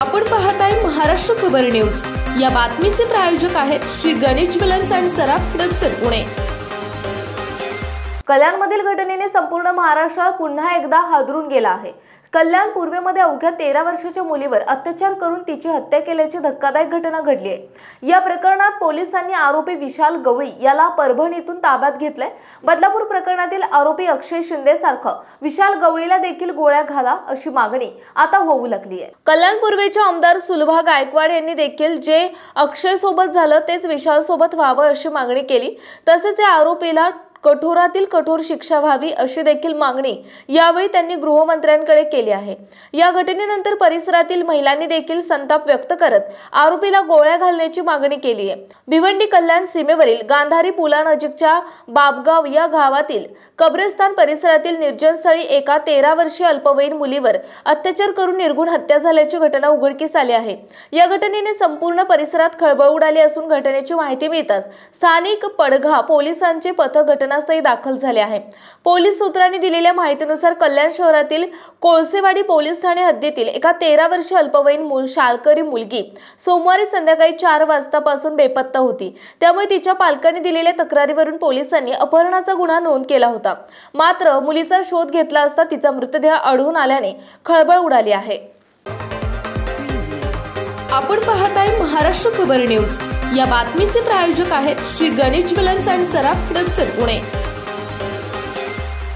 आपण पाहताय महाराष्ट्र खबर न्यूज। या बातमीचे प्रायोजक आहेत श्री गणेश ज्वेलर्स अँड सराफ दक्षिण पुणे। कल्याणमधील घटनेने संपूर्ण महाराष्ट्र पुन्हा एकदा हादरून गेला आहे। कल्याण पूर्वेमध्ये अवघ्या 13 वर्षाच्या मुलीवर अत्याचार करून तिची हत्या केल्याची धक्कादायक घटना घडली आहे। या प्रकरणात पोलिसांनी आरोपी विशाल गवळी याला परभणीतून ताब्यात घेतले। बदलापूर प्रकरणातील आरोपी अक्षय शिंदे सारखं विशाल गवळीला देखील गोळ्या घाला अशी मागणी आता होऊ लागली आहे। कल्याण पूर्वेचे आमदार सुलभा गायकवाड यांनी देखील जे अक्षय सोबत झालं तेच विशाल सोबत व्हावं अशी मागणी केली। तसेच या आरोपीला कठोरातील कठोर शिक्षा व्हावी अशी देखील मागणी यावेळी त्यांनी गृहमंत्र्यांकडे केली आहे। या घटनेनंतर परिसरातील महिलांनी देखील संताप व्यक्त करत आरोपीला गोळ्या घालण्याची मागणी केली आहे। भिवंडी कल्याण सीमेवरील गांधारी पुलानजीकच्या बाबगाव या गावातील कब्रस्तान परिसरातील निर्जन स्थळी एका 13 वर्षीय अल्पवयीन मुलीवर अत्याचार करून निर्घृण हत्या झाल्याची घटना उघडकीस आली आहे। या घटनेने संपूर्ण परिसरात खळबळ उडाली असून घटनेची माहिती मिळताच स्थानिक पडघा पोलिसांचे पथक घटनास्थळी दाखल झाले आहे। पोलीस सूत्रांनी दिलेल्या माहितीनुसार कल्याण शहरातील कोळसेवाडी पोलीस ठाणे हद्दीतील एका 13 वर्षीय अल्पवयीन शाळकरी मुलगी सोमवारी संध्याकाळी 4 वाजतापासून बेपत्ता होती। त्यामुळे तिच्या पालकांनी दिलेल्या तक्रारीवरून पोलिसांनी अपहरणाचा गुन्हा नोंद केला होता। मात्र मुलीचा शोध घेतला असता तिचा मृतदेह आढळून आल्याने खळबळ उडाली आहे। आपण पाहताय महाराष्ट्र खबर न्यूज। या बातमीचे प्रायोजक आहेत श्री गणेश ज्वेलर्स अँड सराफ दक्षिण पुणे।